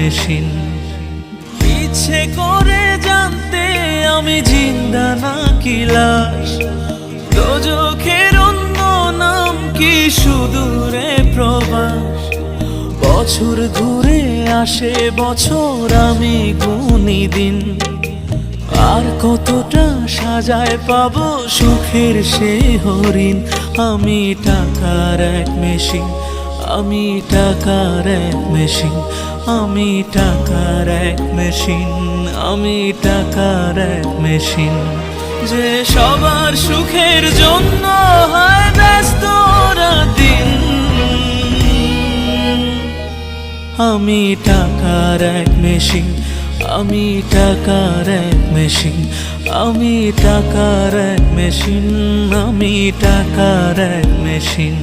Machine. ইচ্ছে করে জানতে আমি জিন্দা নাকি লাশ, দোজখের অন্য নাম কি সুদূরে প্রবাস। বছর ঘুরে আসে বছর, আমি গুনি দিন, আর কতটা সাজায় পাবো সুখের সে হরিণ। আমি টাকার এক মেশিন, আমি টাকার এক মেশিন, আমি টাকার এক মেশিন, আমি টাকার এক মেশিন। যে সবার সুখের জন্য হয় ব্যস্ত দিন। আমি টাকার এক মেশিন, আমি টাকার এক মেশিন, আমি টাকার এক মেশিন, আমি টাকার এক মেশিন।